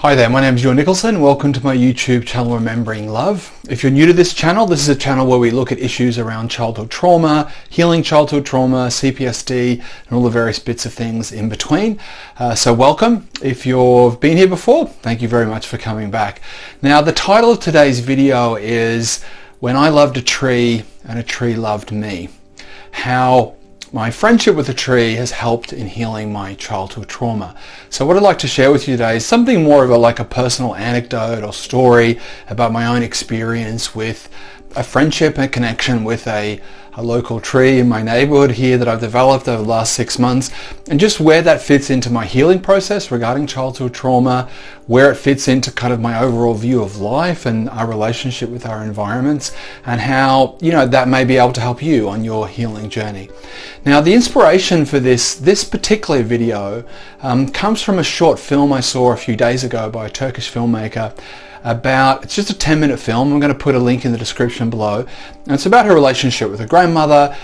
Hi there, my name is Nicholson. Welcome to my YouTube channel, Remembering Love. If you're new to this channel, this is a channel where we look at issues around childhood trauma, healing childhood trauma, CPSD, and all the various bits of things in between. So welcome. If you've been here before, thank you very much for coming back. Now, the title of today's video is When I Loved a Tree and a Tree Loved Me. How my friendship with a tree has helped in healing my childhood trauma. So what I'd like to share with you today is something more of a personal anecdote or story about my own experience with a friendship and connection with a local tree in my neighborhood here that I've developed over the last 6 months, and just where that fits into my healing process regarding childhood trauma, where it fits into kind of my overall view of life and our relationship with our environments, and how, that may be able to help you on your healing journey. Now, the inspiration for this particular video comes from a short film I saw a few days ago by a Turkish filmmaker. It's just a 10-minute film. I'm going to put a link in the description below. And it's about her relationship with her grandmother,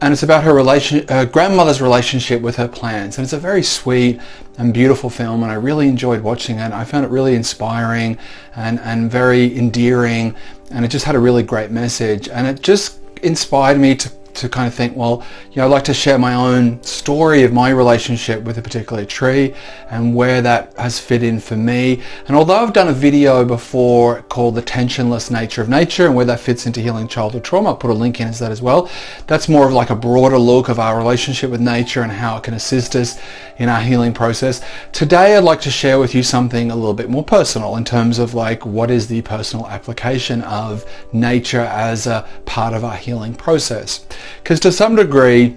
and it's about her grandmother's relationship with her plants. And it's a very sweet and beautiful film, and I really enjoyed watching it. I found it really inspiring and very endearing, and it just had a really great message. And it just inspired me to kind of think, I'd like to share my own story of my relationship with a particular tree and where that has fit in for me. And although I've done a video before called The Tensionless Nature of Nature and where that fits into healing childhood trauma, I'll put a link in to that as well. That's more of a broader look of our relationship with nature and how it can assist us in our healing process. Today I'd like to share with you something a little bit more personal in terms of what is the personal application of nature as a part of our healing process. Because to some degree,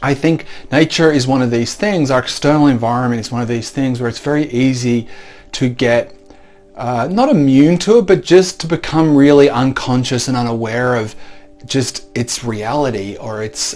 I think nature is one of these things, our external environment is one of these things where it's very easy to get not immune to it, but just to become really unconscious and unaware of just its reality or its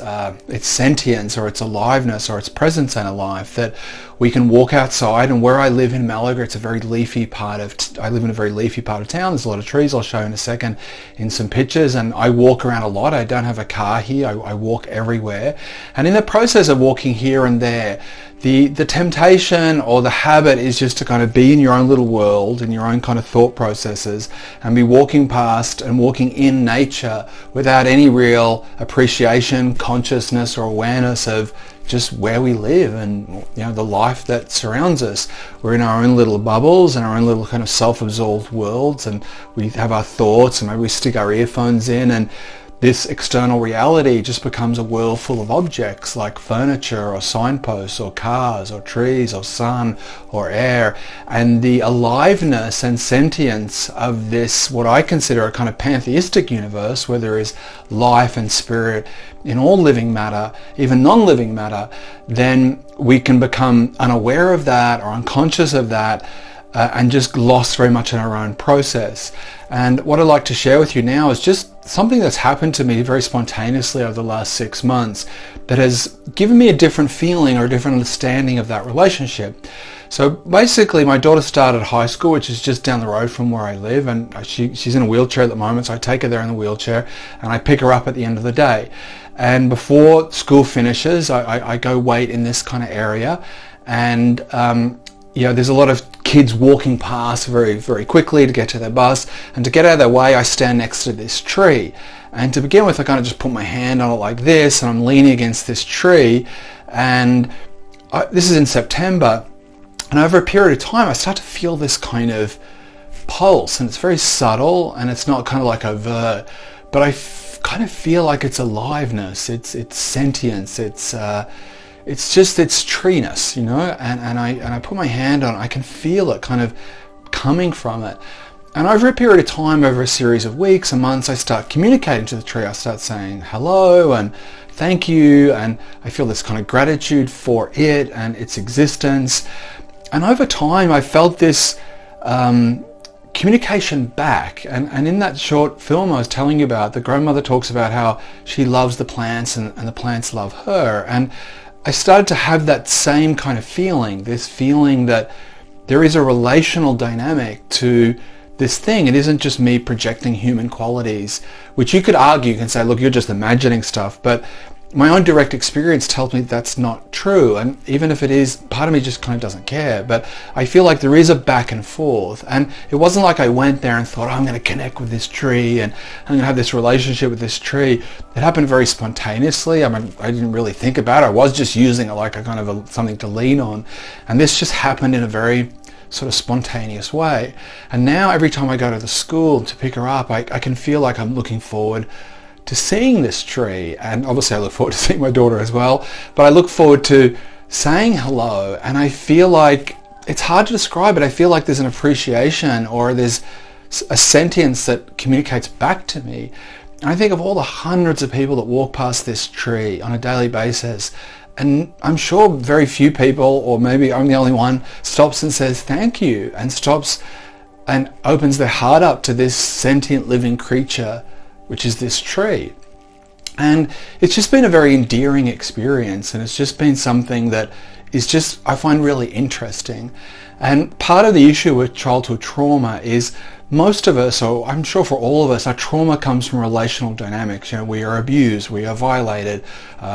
sentience or its aliveness or its presence in a life. That we can walk outside, and where I live in Malaga, it's a very leafy part of I live in a very leafy part of town. There's a lot of trees. I'll show you in a second in some pictures, and I walk around a lot. I don't have a car here. I walk everywhere, and in the process of walking here and there, the temptation or the habit is just to kind of be in your own little world, in your own kind of thought processes, and be walking past and walking in nature without any real appreciation, consciousness, or awareness of just where we live and the life that surrounds us. We're in our own little bubbles and our own little kind of self-absorbed worlds, and we have our thoughts, and maybe we stick our earphones in, and this external reality just becomes a world full of objects like furniture or signposts or cars or trees or sun or air. And the aliveness and sentience of this, what I consider a kind of pantheistic universe where there is life and spirit in all living matter, even non-living matter, then we can become unaware of that or unconscious of that, and just lost very much in our own process. And what I'd like to share with you now is just something that's happened to me very spontaneously over the last 6 months that has given me a different feeling or a different understanding of that relationship. So basically, my daughter started high school, which is just down the road from where I live, and she's in a wheelchair at the moment, so I take her there in the wheelchair and I pick her up at the end of the day. And before school finishes, I go wait in this kind of area, and there's a lot of kids walking past very, very quickly to get to their bus, and to get out of their way, I stand next to this tree. And to begin with, I kind of just put my hand on it like this, and I'm leaning against this tree, and this is in September, and over a period of time, I start to feel this kind of pulse, and it's very subtle, and it's not kind of overt, but I kind of feel like it's aliveness, it's sentience, it's treeness, and I put my hand on it. I can feel it kind of coming from it. And over a period of time, over a series of weeks and months, I start communicating to the tree. I start saying hello and thank you, and I feel this kind of gratitude for it and its existence. And over time, I felt this communication back. And in that short film I was telling you about, the grandmother talks about how she loves the plants and the plants love her. And I started to have that same kind of feeling, this feeling that there is a relational dynamic to this thing. It isn't just me projecting human qualities, which you could argue, you can say, look, you're just imagining stuff, but my own direct experience tells me that's not true, and even if it is, part of me just kind of doesn't care. But I feel like there is a back and forth, and it wasn't like I went there and thought, oh, I'm going to connect with this tree and I'm going to have this relationship with this tree. It happened very spontaneously. I mean, I didn't really think about it. I was just using it like a kind of something to lean on, and this just happened in a very sort of spontaneous way. And now every time I go to the school to pick her up, I can feel like I'm looking forward to seeing this tree, and obviously I look forward to seeing my daughter as well, but I look forward to saying hello, and I feel like, it's hard to describe it, I feel like there's an appreciation, or there's a sentience that communicates back to me. And I think of all the hundreds of people that walk past this tree on a daily basis, and I'm sure very few people, or maybe I'm the only one, stops and says thank you, and stops and opens their heart up to this sentient living creature, which is this tree. And it's just been a very endearing experience, and it's just been something that is just, I find really interesting. And part of the issue with childhood trauma is most of us, or I'm sure for all of us, our trauma comes from relational dynamics. You know, we are abused, we are violated,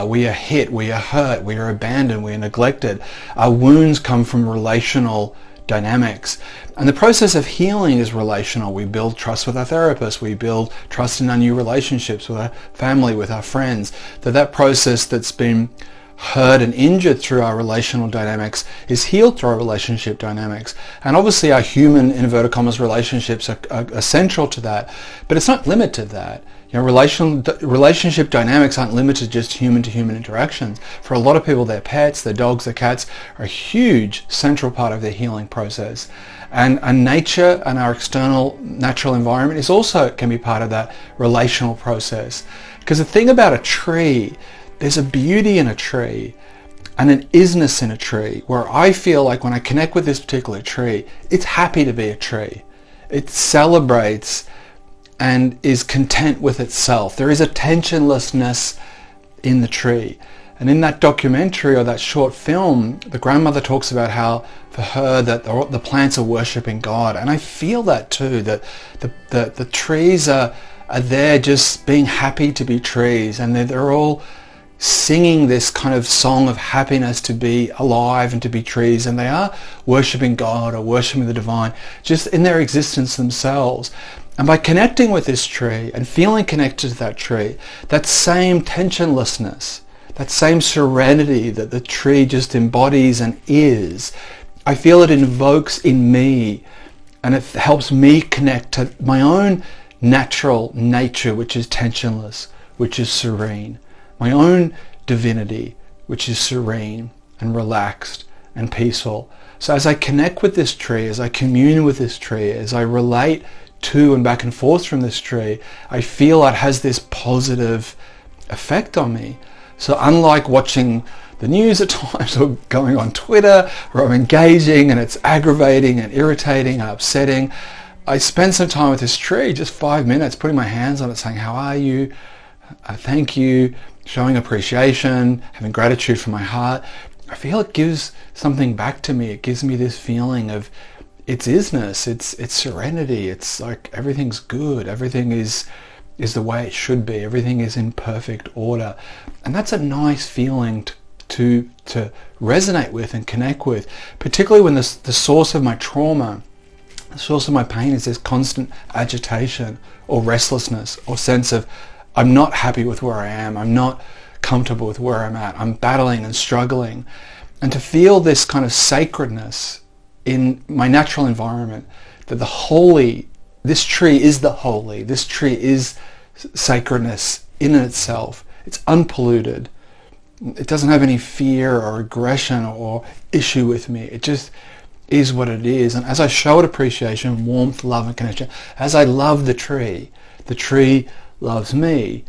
we are hit, we are hurt, we are abandoned, we are neglected. Our wounds come from relational dynamics. And the process of healing is relational. We build trust with our therapist, we build trust in our new relationships with our family, with our friends. That process that's been hurt and injured through our relational dynamics is healed through our relationship dynamics. And obviously our human, in inverted commas, relationships are central to that, but it's not limited to that. You know, relationship dynamics aren't limited to just human-to-human interactions. For a lot of people, their pets, their dogs, their cats are a huge central part of their healing process. And nature and our external natural environment is also can be part of that relational process. Because the thing about a tree, there's a beauty in a tree and an isness in a tree, where I feel like when I connect with this particular tree, it's happy to be a tree. It celebrates and is content with itself. There is a tensionlessness in the tree. And in that documentary or that short film, the grandmother talks about how for her that the plants are worshipping God. And I feel that too, that the trees are there just being happy to be trees, and they're all singing this kind of song of happiness to be alive and to be trees, and they are worshipping God or worshipping the divine just in their existence themselves. And by connecting with this tree and feeling connected to that tree, that same tensionlessness, that same serenity that the tree just embodies and is, I feel it invokes in me, and it helps me connect to my own natural nature, which is tensionless, which is serene. My own divinity, which is serene and relaxed and peaceful. So as I connect with this tree, as I commune with this tree, as I relate to and back and forth from this tree, I feel it has this positive effect on me. So unlike watching the news at times, or going on Twitter, or I'm engaging and it's aggravating and irritating and upsetting, I spend some time with this tree, just 5 minutes, putting my hands on it, saying, how are you? Thank you. Showing appreciation, having gratitude from my heart. I feel it gives something back to me. It gives me this feeling of its isness, its serenity. It's like everything's good. Everything is the way it should be. Everything is in perfect order. And that's a nice feeling to resonate with and connect with, particularly when the source of my trauma, the source of my pain is this constant agitation or restlessness or sense of I'm not happy with where I am. I'm not comfortable with where I'm at. I'm battling and struggling. And to feel this kind of sacredness in my natural environment, that the holy, this tree is the holy, this tree is sacredness in itself. It's unpolluted. It doesn't have any fear or aggression or issue with me. It just is what it is. And as I show it appreciation, warmth, love, and connection, as I love the tree loves me.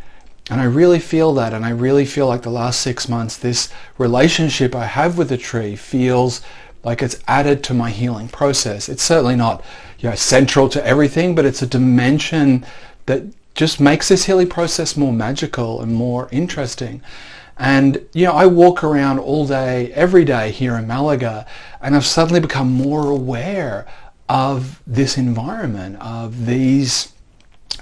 And I really feel that, and I really feel like the last 6 months, this relationship I have with the tree feels like it's added to my healing process. It's certainly not, central to everything, but it's a dimension that just makes this healing process more magical and more interesting. And I walk around all day, every day here in Malaga, and I've suddenly become more aware of this environment, of these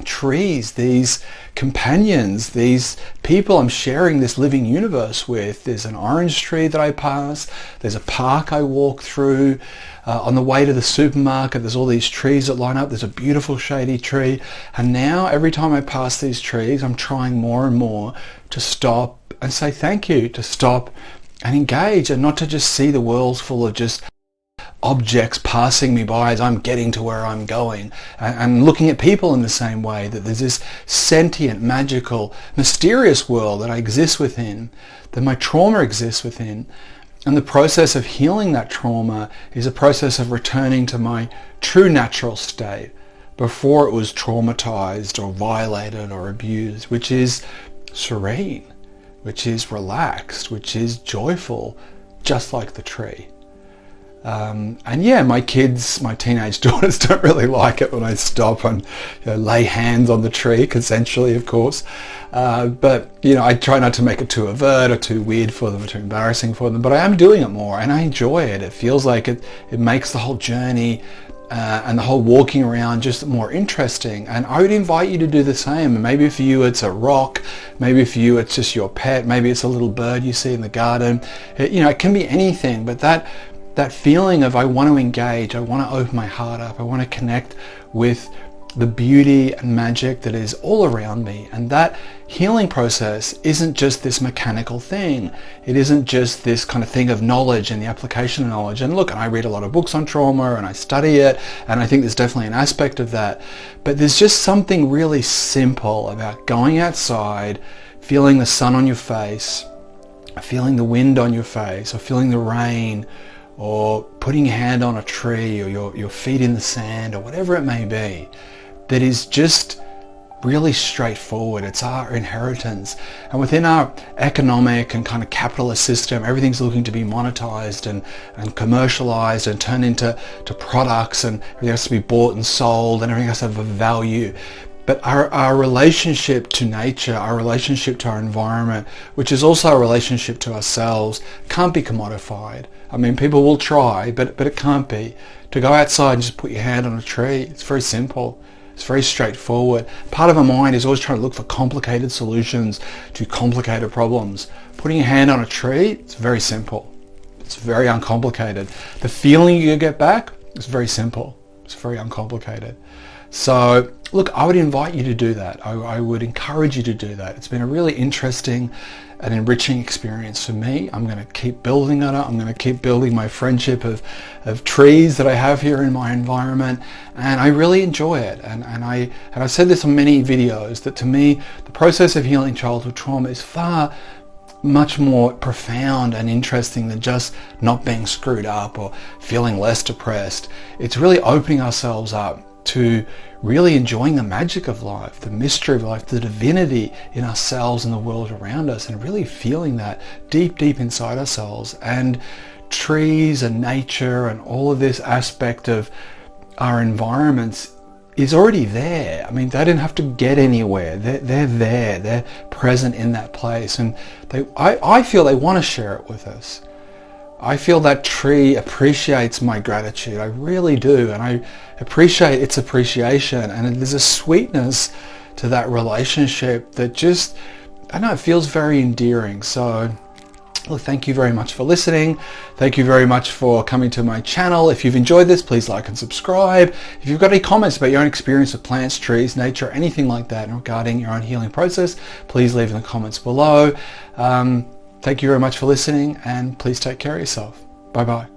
trees, these companions, these people I'm sharing this living universe with. There's an orange tree that I pass, there's a park I walk through, on the way to the supermarket there's all these trees that line up, there's a beautiful shady tree, and now every time I pass these trees I'm trying more and more to stop and say thank you, to stop and engage, and not to just see the world full of just objects passing me by as I'm getting to where I'm going, and looking at people in the same way, that there's this sentient, magical, mysterious world that I exist within, that my trauma exists within, and the process of healing that trauma is a process of returning to my true natural state before it was traumatized or violated or abused, which is serene, which is relaxed, which is joyful, just like the tree. And yeah, my kids, my teenage daughters don't really like it when I stop and lay hands on the tree, consensually of course, but I try not to make it too overt or too weird for them or too embarrassing for them, but I am doing it more and I enjoy it. It feels like it makes the whole journey and the whole walking around just more interesting, and I would invite you to do the same. Maybe for you it's a rock, maybe for you it's just your pet, maybe it's a little bird you see in the garden. It can be anything, but that feeling of I want to engage, I want to open my heart up, I want to connect with the beauty and magic that is all around me. And that healing process isn't just this mechanical thing. It isn't just this kind of thing of knowledge and the application of knowledge. And look, I read a lot of books on trauma and I study it, and I think there's definitely an aspect of that. But there's just something really simple about going outside, feeling the sun on your face, feeling the wind on your face, or feeling the rain, or putting your hand on a tree, or your feet in the sand, or whatever it may be, that is just really straightforward. It's our inheritance. And within our economic and kind of capitalist system, everything's looking to be monetized and commercialized and turned into products, and everything has to be bought and sold, and everything has to have a value. But our relationship to nature, our relationship to our environment, which is also a relationship to ourselves, can't be commodified. I mean, people will try, but it can't be. To go outside and just put your hand on a tree, it's very simple. It's very straightforward. Part of our mind is always trying to look for complicated solutions to complicated problems. Putting your hand on a tree, it's very simple. It's very uncomplicated. The feeling you get back is very simple. It's very uncomplicated. So look, I would invite you to do that. I would encourage you to do that. It's been a really interesting and enriching experience for me. I'm going to keep building on it. I'm going to keep building my friendship of trees that I have here in my environment, and I really enjoy it. And I've said this on many videos, that to me the process of healing childhood trauma is far much more profound and interesting than just not being screwed up or feeling less depressed. It's really opening ourselves up to really enjoying the magic of life, the mystery of life, the divinity in ourselves and the world around us, and really feeling that deep inside ourselves. And trees and nature and all of this aspect of our environments is already there. I mean, they didn't have to get anywhere. They're there. They're present in that place, and I feel they want to share it with us. I feel that tree appreciates my gratitude. I really do, and I appreciate its appreciation, and there's a sweetness to that relationship that just, I don't know, it feels very endearing. So look, thank you very much for listening. Thank you very much for coming to my channel. If you've enjoyed this, please like and subscribe. If you've got any comments about your own experience with plants, trees, nature, anything like that regarding your own healing process, please leave in the comments below. Thank you very much for listening, and please take care of yourself. Bye bye.